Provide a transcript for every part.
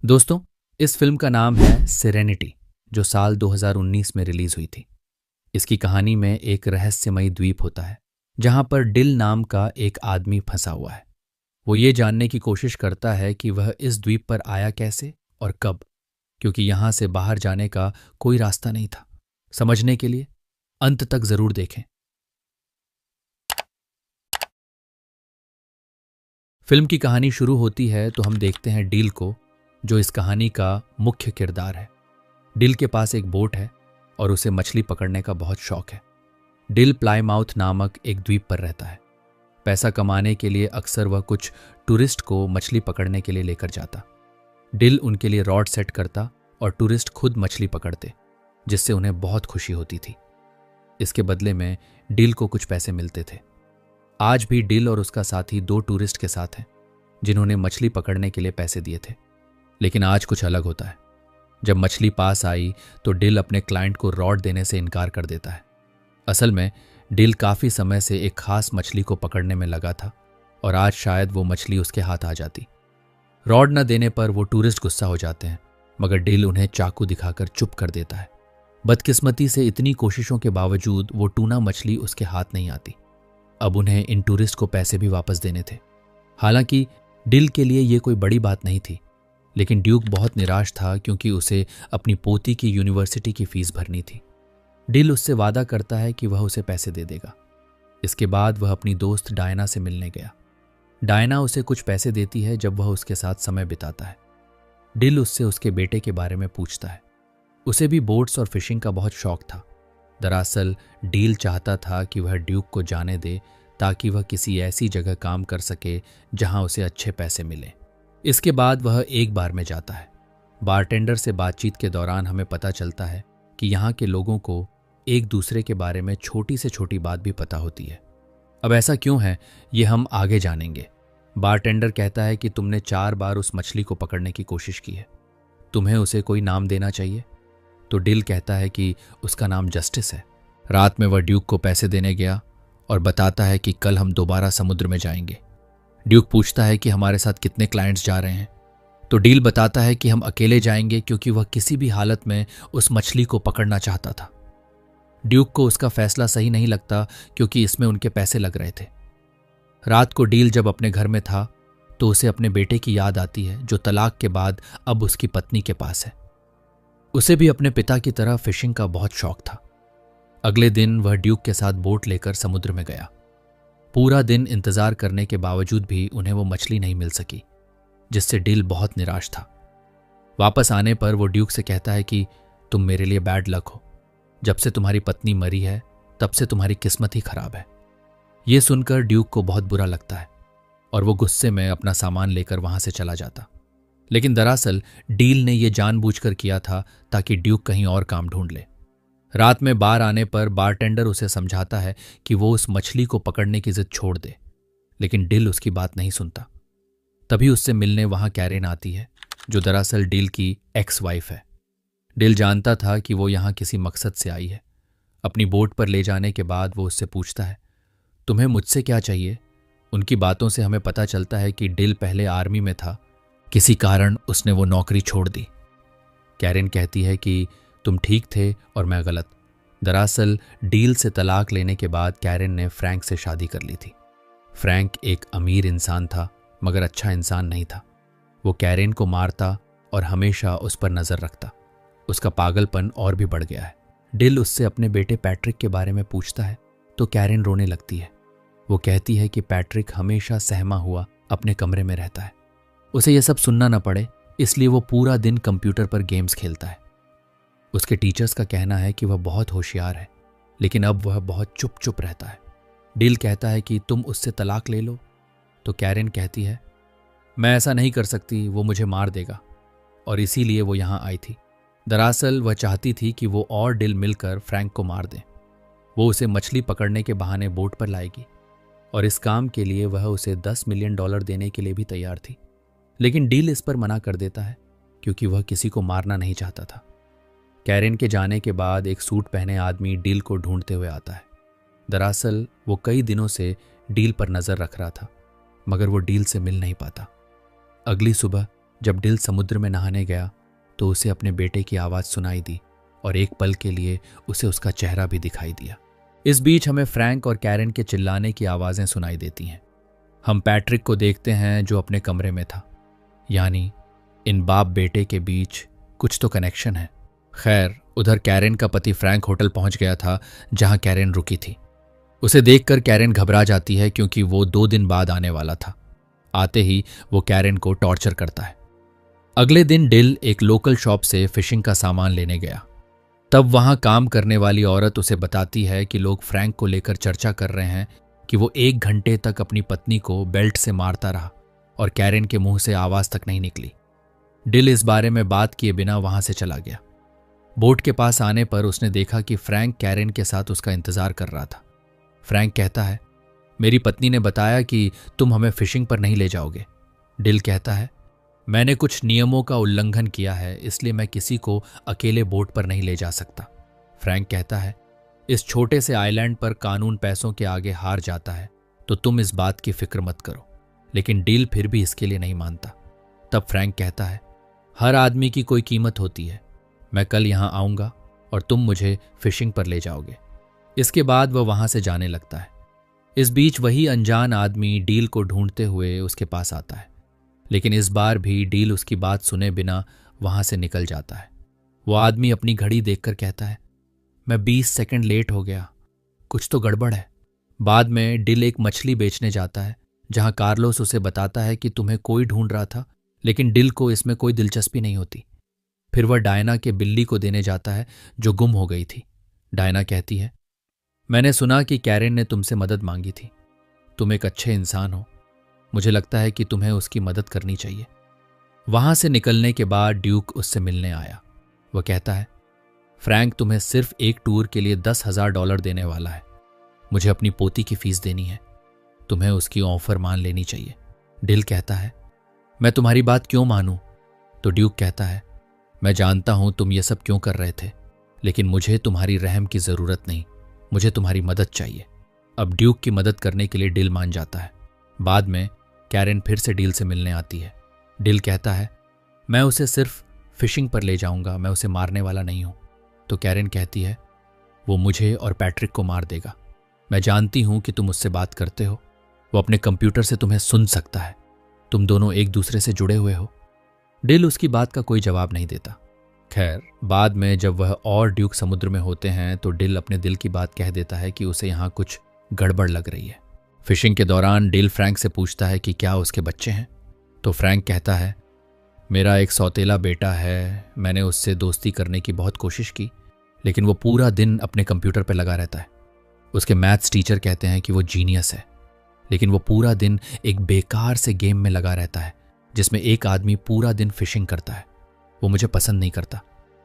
दोस्तों, इस फिल्म का नाम है सेरेनिटी, जो साल 2019 में रिलीज हुई थी। इसकी कहानी में एक रहस्यमयी द्वीप होता है जहां पर डिल नाम का एक आदमी फंसा हुआ है। वो ये जानने की कोशिश करता है कि वह इस द्वीप पर आया कैसे और कब, क्योंकि यहां से बाहर जाने का कोई रास्ता नहीं था। समझने के लिए अंत तक जरूर देखें। फिल्म की कहानी शुरू होती है तो हम देखते हैं डील को, जो इस कहानी का मुख्य किरदार है। डिल के पास एक बोट है और उसे मछली पकड़ने का बहुत शौक है। डिल प्लाईमाउथ नामक एक द्वीप पर रहता है। पैसा कमाने के लिए अक्सर वह कुछ टूरिस्ट को मछली पकड़ने के लिए लेकर जाता। डिल उनके लिए रॉड सेट करता और टूरिस्ट खुद मछली पकड़ते, जिससे उन्हें बहुत खुशी होती थी। इसके बदले में डिल को कुछ पैसे मिलते थे। आज भी डिल और उसका साथी दो टूरिस्ट के साथ हैं जिन्होंने मछली पकड़ने के लिए पैसे दिए थे। लेकिन आज कुछ अलग होता है। जब मछली पास आई तो डिल अपने क्लाइंट को रॉड देने से इनकार कर देता है। असल में डिल काफी समय से एक खास मछली को पकड़ने में लगा था और आज शायद वो मछली उसके हाथ आ जाती। रॉड न देने पर वो टूरिस्ट गुस्सा हो जाते हैं, मगर डिल उन्हें चाकू दिखाकर चुप कर देता है। बदकिस्मती से इतनी कोशिशों के बावजूद वो टूना मछली उसके हाथ नहीं आती। अब उन्हें इन टूरिस्ट को पैसे भी वापस देने थे। हालांकि डिल के लिए ये कोई बड़ी बात नहीं थी, लेकिन ड्यूक बहुत निराश था क्योंकि उसे अपनी पोती की यूनिवर्सिटी की फीस भरनी थी। डिल उससे वादा करता है कि वह उसे पैसे दे देगा। इसके बाद वह अपनी दोस्त डायना से मिलने गया। डायना उसे कुछ पैसे देती है जब वह उसके साथ समय बिताता है। डिल उससे उसके बेटे के बारे में पूछता है। उसे भी बोट्स और फिशिंग का बहुत शौक था। दरअसल डील चाहता था कि वह ड्यूक को जाने दे ताकि वह किसी ऐसी जगह काम कर सके जहां उसे अच्छे पैसे मिले। इसके बाद वह एक बार में जाता है। बारटेंडर से बातचीत के दौरान हमें पता चलता है कि यहाँ के लोगों को एक दूसरे के बारे में छोटी से छोटी बात भी पता होती है। अब ऐसा क्यों है, ये हम आगे जानेंगे। बारटेंडर कहता है कि तुमने 4 बार उस मछली को पकड़ने की कोशिश की है, तुम्हें उसे कोई नाम देना चाहिए। तो डिल कहता है कि उसका नाम जस्टिस है। रात में वह ड्यूक को पैसे देने गया और बताता है कि कल हम दोबारा समुद्र में जाएंगे। ड्यूक पूछता है कि हमारे साथ कितने क्लाइंट्स जा रहे हैं, तो डील बताता है कि हम अकेले जाएंगे क्योंकि वह किसी भी हालत में उस मछली को पकड़ना चाहता था। ड्यूक को उसका फैसला सही नहीं लगता क्योंकि इसमें उनके पैसे लग रहे थे। रात को डील जब अपने घर में था तो उसे अपने बेटे की याद आती है, जो तलाक के बाद अब उसकी पत्नी के पास है। उसे भी अपने पिता की तरह फिशिंग का बहुत शौक था। अगले दिन वह ड्यूक के साथ बोट लेकर समुद्र में गया। पूरा दिन इंतजार करने के बावजूद भी उन्हें वो मछली नहीं मिल सकी, जिससे डिल बहुत निराश था। वापस आने पर वो ड्यूक से कहता है कि तुम मेरे लिए बैड लक हो। जब से तुम्हारी पत्नी मरी है तब से तुम्हारी किस्मत ही खराब है। ये सुनकर ड्यूक को बहुत बुरा लगता है और वो गुस्से में अपना सामान लेकर वहां से चला जाता। लेकिन दरअसल डील ने यह जानबूझकर किया था ताकि ड्यूक कहीं और काम ढूंढ ले। रात में बार आने पर बारटेंडर उसे समझाता है कि वो उस मछली को पकड़ने की जिद छोड़ दे, लेकिन डिल उसकी बात नहीं सुनता। तभी उससे मिलने वहां कैरेन आती है, जो दरअसल डिल की एक्स वाइफ है। डिल जानता था कि वो यहां किसी मकसद से आई है। अपनी बोट पर ले जाने के बाद वो उससे पूछता है, तुम्हें मुझसे क्या चाहिए। उनकी बातों से हमें पता चलता है कि डिल पहले आर्मी में था, किसी कारण उसने वो नौकरी छोड़ दी। कैरेन कहती है कि तुम ठीक थे और मैं गलत। दरअसल डील से तलाक लेने के बाद कैरेन ने फ्रैंक से शादी कर ली थी। फ्रैंक एक अमीर इंसान था, मगर अच्छा इंसान नहीं था। वो कैरेन को मारता और हमेशा उस पर नजर रखता। उसका पागलपन और भी बढ़ गया है। डिल उससे अपने बेटे पैट्रिक के बारे में पूछता है तो कैरेन रोने लगती है। वो कहती है कि पैट्रिक हमेशा सहमा हुआ अपने कमरे में रहता है। उसे यह सब सुनना न पड़े, इसलिए वो पूरा दिन कंप्यूटर पर गेम्स खेलता है। उसके टीचर्स का कहना है कि वह बहुत होशियार है, लेकिन अब वह बहुत चुप चुप रहता है। डिल कहता है कि तुम उससे तलाक ले लो, तो कैरेन कहती है मैं ऐसा नहीं कर सकती, वो मुझे मार देगा, और इसीलिए वो यहाँ आई थी। दरअसल वह चाहती थी कि वो और डिल मिलकर फ्रैंक को मार दें। वो उसे मछली पकड़ने के बहाने बोट पर लाएगी और इस काम के लिए वह उसे $10 मिलियन देने के लिए भी तैयार थी। लेकिन डील इस पर मना कर देता है क्योंकि वह किसी को मारना नहीं चाहता था। कैरेन के जाने के बाद एक सूट पहने आदमी डील को ढूंढते हुए आता है। दरअसल वो कई दिनों से डील पर नजर रख रहा था, मगर वो डील से मिल नहीं पाता। अगली सुबह जब डिल समुद्र में नहाने गया तो उसे अपने बेटे की आवाज़ सुनाई दी और एक पल के लिए उसे उसका चेहरा भी दिखाई दिया। इस बीच हमें फ्रैंक और कैरेन के चिल्लाने की आवाज़ें सुनाई देती हैं। हम पैट्रिक को देखते हैं जो अपने कमरे में था। यानी इन बाप बेटे के बीच कुछ तो कनेक्शन है। खैर, उधर कैरेन का पति फ्रैंक होटल पहुंच गया था जहां कैरेन रुकी थी। उसे देखकर कैरेन घबरा जाती है क्योंकि वो 2 दिन बाद आने वाला था। आते ही वो कैरेन को टॉर्चर करता है। अगले दिन डिल एक लोकल शॉप से फिशिंग का सामान लेने गया। तब वहां काम करने वाली औरत उसे बताती है कि लोग फ्रैंक को लेकर चर्चा कर रहे हैं कि वो 1 घंटे तक अपनी पत्नी को बेल्ट से मारता रहा और कैरेन के मुंह से आवाज तक नहीं निकली। डिल इस बारे में बात किए बिना वहां से चला गया। बोट के पास आने पर उसने देखा कि फ्रैंक कैरेन के साथ उसका इंतजार कर रहा था। फ्रैंक कहता है, मेरी पत्नी ने बताया कि तुम हमें फिशिंग पर नहीं ले जाओगे। डिल कहता है, मैंने कुछ नियमों का उल्लंघन किया है, इसलिए मैं किसी को अकेले बोट पर नहीं ले जा सकता। फ्रैंक कहता है, इस छोटे से आइलैंड पर कानून पैसों के आगे हार जाता है, तो तुम इस बात की फिक्र मत करो। लेकिन डिल फिर भी इसके लिए नहीं मानता। तब फ्रैंक कहता है, हर आदमी की कोई कीमत होती है। मैं कल यहां आऊंगा और तुम मुझे फिशिंग पर ले जाओगे। इसके बाद वह वहां से जाने लगता है। इस बीच वही अनजान आदमी डील को ढूंढते हुए उसके पास आता है, लेकिन इस बार भी डील उसकी बात सुने बिना वहां से निकल जाता है। वो आदमी अपनी घड़ी देखकर कहता है, मैं 20 सेकंड लेट हो गया, कुछ तो गड़बड़ है। बाद में डिल एक मछली बेचने जाता है जहां कार्लोस उसे बताता है कि तुम्हें कोई ढूंढ रहा था, लेकिन डिल को इसमें कोई दिलचस्पी नहीं होती। फिर वह डायना के बिल्ली को देने जाता है जो गुम हो गई थी। डायना कहती है, मैंने सुना कि कैरेन ने तुमसे मदद मांगी थी। तुम एक अच्छे इंसान हो, मुझे लगता है कि तुम्हें उसकी मदद करनी चाहिए। वहां से निकलने के बाद ड्यूक उससे मिलने आया। वह कहता है, फ्रैंक तुम्हें सिर्फ एक टूर के लिए $10,000 देने वाला है। मुझे अपनी पोती की फीस देनी है, तुम्हें उसकी ऑफर मान लेनी चाहिए। डिल कहता है, मैं तुम्हारी बात क्यों मानूं? तो ड्यूक कहता है, मैं जानता हूं तुम ये सब क्यों कर रहे थे, लेकिन मुझे तुम्हारी रहम की जरूरत नहीं, मुझे तुम्हारी मदद चाहिए। अब ड्यूक की मदद करने के लिए डिल मान जाता है। बाद में कैरेन फिर से डिल से मिलने आती है। डिल कहता है, मैं उसे सिर्फ फिशिंग पर ले जाऊंगा, मैं उसे मारने वाला नहीं हूं। तो कैरेन कहती है, वो मुझे और पैट्रिक को मार देगा। मैं जानती हूं कि तुम उससे बात करते हो, वो अपने कंप्यूटर से तुम्हें सुन सकता है, तुम दोनों एक दूसरे से जुड़े हुए हो। डिल उसकी बात का कोई जवाब नहीं देता। खैर, बाद में जब वह और ड्यूक समुद्र में होते हैं तो डिल अपने दिल की बात कह देता है कि उसे यहाँ कुछ गड़बड़ लग रही है। फिशिंग के दौरान डिल फ्रैंक से पूछता है कि क्या उसके बच्चे हैं। तो फ्रैंक कहता है, मेरा एक सौतेला बेटा है, मैंने उससे दोस्ती करने की बहुत कोशिश की, लेकिन वो पूरा दिन अपने कंप्यूटर पर लगा रहता है। उसके मैथ्स टीचर कहते हैं कि वो जीनियस है, लेकिन वो पूरा दिन एक बेकार से गेम में लगा रहता है जिसमें एक आदमी पूरा दिन फिशिंग करता है। वो मुझे पसंद नहीं करता।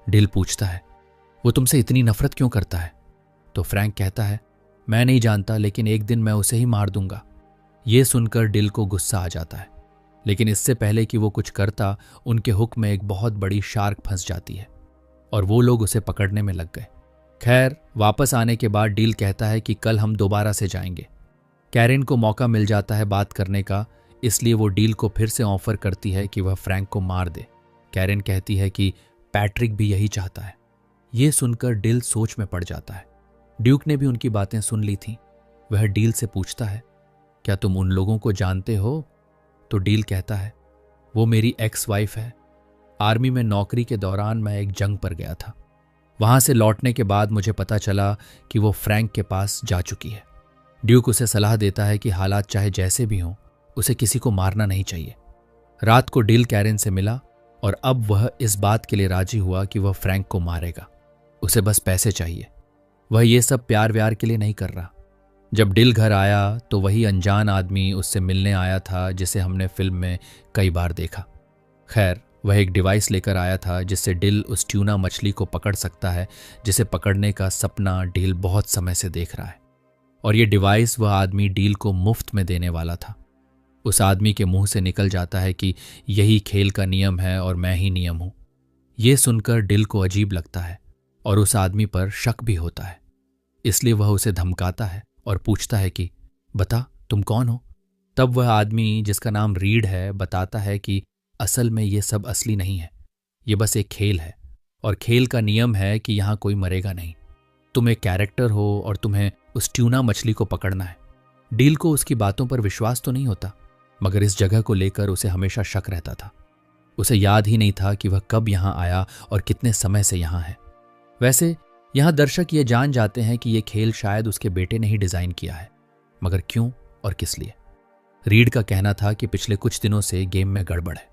डिल पूछता है, वो तुमसे इतनी नफरत क्यों करता है? तो फ्रैंक कहता है, मैं नहीं जानता, लेकिन एक दिन मैं उसे ही मार दूंगा। ये सुनकर डिल को गुस्सा आ जाता है, लेकिन इससे पहले कि वो कुछ करता, उनके हुक में एक बहुत बड़ी शार्क फंस जाती है और वो लोग उसे पकड़ने में लग गए। खैर, वापस आने के बाद डिल कहता है कि कल हम दोबारा से जाएंगे। कैरेन को मौका मिल जाता है बात करने का, इसलिए वो डील को फिर से ऑफर करती है कि वह फ्रैंक को मार दे। कैरेन कहती है कि पैट्रिक भी यही चाहता है। ये सुनकर डिल सोच में पड़ जाता है। ड्यूक ने भी उनकी बातें सुन ली थीं। वह डील से पूछता है, क्या तुम उन लोगों को जानते हो? तो डील कहता है, वो मेरी एक्स वाइफ है। आर्मी में नौकरी के दौरान मैं एक जंग पर गया था। वहां से लौटने के बाद मुझे पता चला कि वो फ्रैंक के पास जा चुकी है। ड्यूक उसे सलाह देता है कि हालात चाहे जैसे भी हों, उसे किसी को मारना नहीं चाहिए। रात को डिल कैरेन से मिला और अब वह इस बात के लिए राजी हुआ कि वह फ्रैंक को मारेगा। उसे बस पैसे चाहिए। वह ये सब प्यार व्यार के लिए नहीं कर रहा। जब डिल घर आया तो वही अनजान आदमी उससे मिलने आया था जिसे हमने फिल्म में कई बार देखा। खैर, वह एक डिवाइस लेकर आया था जिससे डिल उस ट्यूना मछली को पकड़ सकता है जिसे पकड़ने का सपना डिल बहुत समय से देख रहा है। और ये डिवाइस वह आदमी डील को मुफ्त में देने वाला था। उस आदमी के मुंह से निकल जाता है कि यही खेल का नियम है और मैं ही नियम हूं। यह सुनकर डिल को अजीब लगता है और उस आदमी पर शक भी होता है। इसलिए वह उसे धमकाता है और पूछता है कि बता, तुम कौन हो? तब वह आदमी, जिसका नाम रीड है, बताता है कि असल में ये सब असली नहीं है, ये बस एक खेल है, और खेल का नियम है कि यहाँ कोई मरेगा नहीं। तुम एक कैरेक्टर हो और तुम्हें उस ट्यूना मछली को पकड़ना है। डील को उसकी बातों पर विश्वास तो नहीं होता, मगर इस जगह को लेकर उसे हमेशा शक रहता था। उसे याद ही नहीं था कि वह कब यहाँ आया और कितने समय से यहाँ है। वैसे यहाँ दर्शक ये जान जाते हैं कि ये खेल शायद उसके बेटे ने ही डिजाइन किया है, मगर क्यों और किस लिए? रीड का कहना था कि पिछले कुछ दिनों से गेम में गड़बड़ है,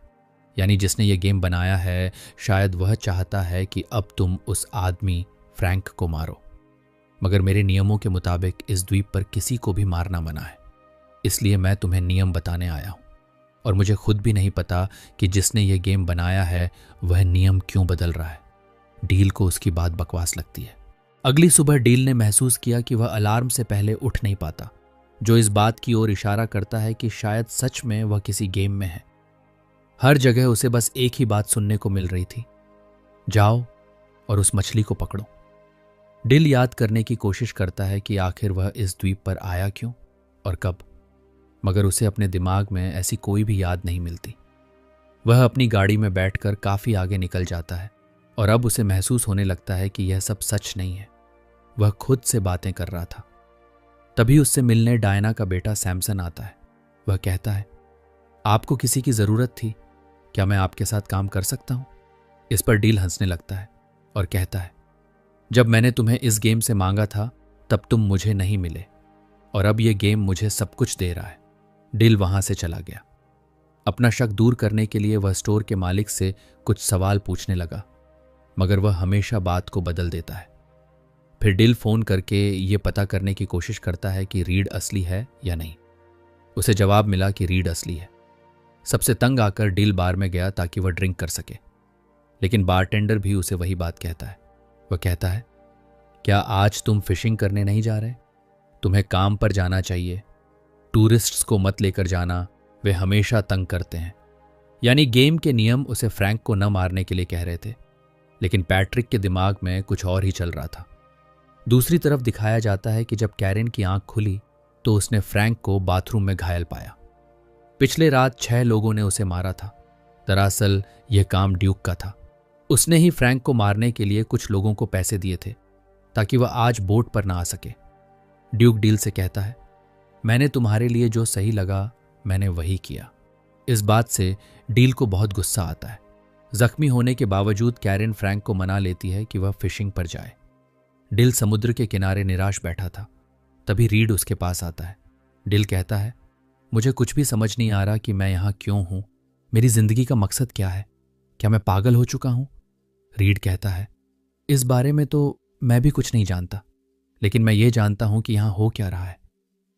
यानी जिसने ये गेम बनाया है शायद वह चाहता है कि अब तुम उस आदमी फ्रैंक को मारो, मगर मेरे नियमों के मुताबिक इस द्वीप पर किसी को भी मारना मना है। इसलिए मैं तुम्हें नियम बताने आया हूं, और मुझे खुद भी नहीं पता कि जिसने ये गेम बनाया है वह नियम क्यों बदल रहा है। डील को उसकी बात बकवास लगती है। अगली सुबह डील ने महसूस किया कि वह अलार्म से पहले उठ नहीं पाता, जो इस बात की ओर इशारा करता है कि शायद सच में वह किसी गेम में है। हर जगह उसे बस एक ही बात सुनने को मिल रही थी, जाओ और उस मछली को पकड़ो। डिल याद करने की कोशिश करता है कि आखिर वह इस द्वीप पर आया क्यों और कब, मगर उसे अपने दिमाग में ऐसी कोई भी याद नहीं मिलती। वह अपनी गाड़ी में बैठकर काफी आगे निकल जाता है, और अब उसे महसूस होने लगता है कि यह सब सच नहीं है। वह खुद से बातें कर रहा था। तभी उससे मिलने डायना का बेटा सैमसन आता है। वह कहता है, आपको किसी की जरूरत थी, क्या मैं आपके साथ काम कर सकता हूं? इस पर डील हंसने लगता है और कहता है, जब मैंने तुम्हें इस गेम से मांगा था तब तुम मुझे नहीं मिले, और अब यह गेम मुझे सब कुछ दे रहा है। डिल वहां से चला गया। अपना शक दूर करने के लिए वह स्टोर के मालिक से कुछ सवाल पूछने लगा, मगर वह हमेशा बात को बदल देता है। फिर डिल फोन करके ये पता करने की कोशिश करता है कि रीड असली है या नहीं। उसे जवाब मिला कि रीड असली है। सबसे तंग आकर डिल बार में गया ताकि वह ड्रिंक कर सके, लेकिन बारटेंडर भी उसे वही बात कहता है। वह कहता है, क्या आज तुम फिशिंग करने नहीं जा रहे? तुम्हें काम पर जाना चाहिए। टूरिस्ट्स को मत लेकर जाना, वे हमेशा तंग करते हैं। यानी गेम के नियम उसे फ्रैंक को न मारने के लिए कह रहे थे, लेकिन पैट्रिक के दिमाग में कुछ और ही चल रहा था। दूसरी तरफ दिखाया जाता है कि जब कैरेन की आंख खुली तो उसने फ्रैंक को बाथरूम में घायल पाया। पिछले रात 6 लोगों ने उसे मारा था। दरअसल यह काम ड्यूक का था। उसने ही फ्रैंक को मारने के लिए कुछ लोगों को पैसे दिए थे ताकि वह आज बोट पर ना आ सके। ड्यूक डील से कहता है, मैंने तुम्हारे लिए जो सही लगा मैंने वही किया। इस बात से डील को बहुत गुस्सा आता है। जख्मी होने के बावजूद कैरेन फ्रैंक को मना लेती है कि वह फिशिंग पर जाए। डिल समुद्र के किनारे निराश बैठा था। तभी रीड उसके पास आता है। डिल कहता है, मुझे कुछ भी समझ नहीं आ रहा कि मैं यहाँ क्यों हूं। मेरी जिंदगी का मकसद क्या है? क्या मैं पागल हो चुका हूं? रीड कहता है, इस बारे में तो मैं भी कुछ नहीं जानता, लेकिन मैं ये जानता हूं कि यहाँ हो क्या रहा है।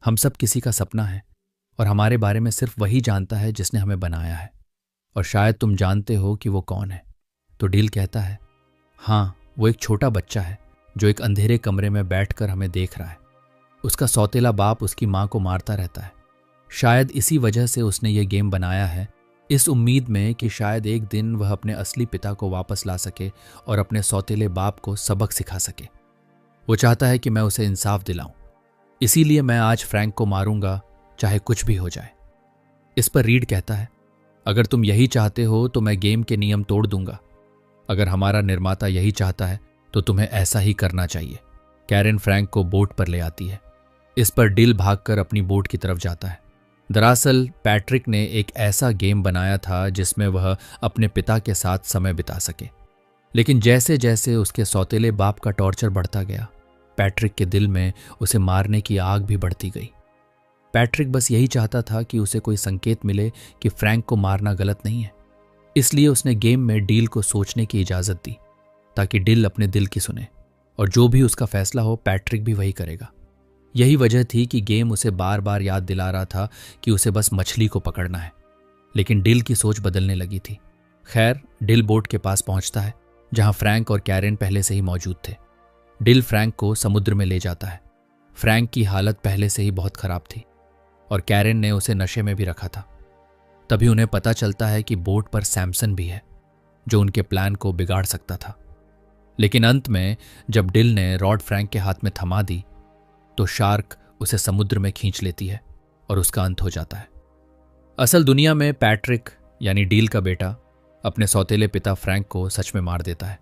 हम सब किसी का सपना है, और हमारे बारे में सिर्फ वही जानता है जिसने हमें बनाया है, और शायद तुम जानते हो कि वो कौन है। तो डील कहता है, हाँ, वो एक छोटा बच्चा है जो एक अंधेरे कमरे में बैठकर हमें देख रहा है। उसका सौतेला बाप उसकी मां को मारता रहता है। शायद इसी वजह से उसने ये गेम बनाया है, इस उम्मीद में कि शायद एक दिन वह अपने असली पिता को वापस ला सके और अपने सौतेले बाप को सबक सिखा सके। वो चाहता है कि मैं उसे इंसाफ दिलाऊं, इसीलिए मैं आज फ्रैंक को मारूंगा, चाहे कुछ भी हो जाए। इस पर रीड कहता है, अगर तुम यही चाहते हो तो मैं गेम के नियम तोड़ दूंगा। अगर हमारा निर्माता यही चाहता है तो तुम्हें ऐसा ही करना चाहिए। कैरेन फ्रैंक को बोट पर ले आती है। इस पर डिल भागकर अपनी बोट की तरफ जाता है। दरअसल पैट्रिक ने एक ऐसा गेम बनाया था जिसमें वह अपने पिता के साथ समय बिता सके, लेकिन जैसे जैसे उसके सौतेले बाप का टॉर्चर बढ़ता गया, पैट्रिक के दिल में उसे मारने की आग भी बढ़ती गई। पैट्रिक बस यही चाहता था कि उसे कोई संकेत मिले कि फ्रैंक को मारना गलत नहीं है। इसलिए उसने गेम में डील को सोचने की इजाजत दी ताकि डिल अपने दिल की सुने, और जो भी उसका फैसला हो पैट्रिक भी वही करेगा। यही वजह थी कि गेम उसे बार बार याद दिला रहा था कि उसे बस मछली को पकड़ना है, लेकिन डिल की सोच बदलने लगी थी। खैर, डिल बोट के पास पहुंचता है जहां फ्रैंक और कैरेन पहले से ही मौजूद थे। डिल फ्रैंक को समुद्र में ले जाता है। फ्रैंक की हालत पहले से ही बहुत खराब थी और कैरेन ने उसे नशे में भी रखा था। तभी उन्हें पता चलता है कि बोट पर सैमसन भी है, जो उनके प्लान को बिगाड़ सकता था। लेकिन अंत में जब डिल ने रॉड फ्रैंक के हाथ में थमा दी तो शार्क उसे समुद्र में खींच लेती है और उसका अंत हो जाता है। असल दुनिया में पैट्रिक यानी डील का बेटा अपने सौतेले पिता फ्रैंक को सच में मार देता है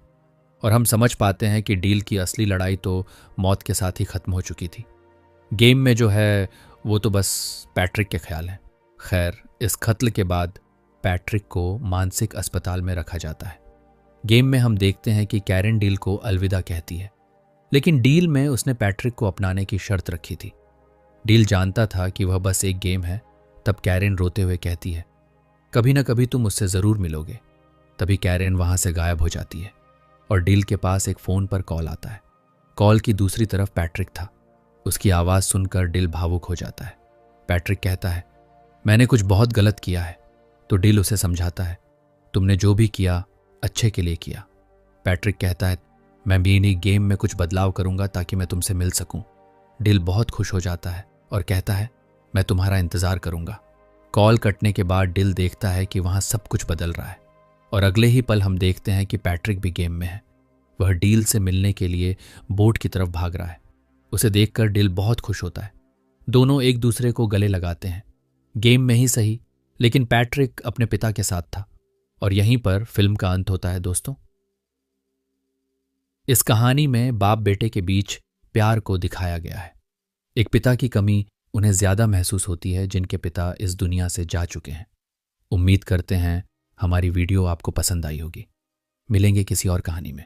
और हम समझ पाते हैं कि डील की असली लड़ाई तो मौत के साथ ही खत्म हो चुकी थी। गेम में जो है वो तो बस पैट्रिक के ख्याल हैं। खैर, इस कत्ल के बाद पैट्रिक को मानसिक अस्पताल में रखा जाता है। गेम में हम देखते हैं कि कैरन डील को अलविदा कहती है, लेकिन डील में उसने पैट्रिक को अपनाने की शर्त रखी थी। डील जानता था कि वह बस एक गेम है। तब कैरन रोते हुए कहती है, कभी ना कभी तुम उससे ज़रूर मिलोगे। तभी कैरन वहाँ से गायब हो जाती है और डील के पास एक फ़ोन पर कॉल आता है। कॉल की दूसरी तरफ पैट्रिक था। उसकी आवाज़ सुनकर डील भावुक हो जाता है। पैट्रिक कहता है, मैंने कुछ बहुत गलत किया है। तो डील उसे समझाता है, तुमने जो भी किया अच्छे के लिए किया। पैट्रिक कहता है, मैं भी इन्हीं गेम में कुछ बदलाव करूंगा ताकि मैं तुमसे मिल सकूं। डील बहुत खुश हो जाता है और कहता है, मैं तुम्हारा इंतज़ार करूंगा। कॉल कटने के बाद डील देखता है कि वहाँ सब कुछ बदल रहा है और अगले ही पल हम देखते हैं कि पैट्रिक भी गेम में है। वह डील से मिलने के लिए बोट की तरफ भाग रहा है। उसे देखकर डील बहुत खुश होता है। दोनों एक दूसरे को गले लगाते हैं। गेम में ही सही, लेकिन पैट्रिक अपने पिता के साथ था। और यहीं पर फिल्म का अंत होता है दोस्तों। इस कहानी में बाप बेटे के बीच प्यार को दिखाया गया है। एक पिता की कमी उन्हें ज्यादा महसूस होती है जिनके पिता इस दुनिया से जा चुके हैं। उम्मीद करते हैं हमारी वीडियो आपको पसंद आई होगी। मिलेंगे किसी और कहानी में।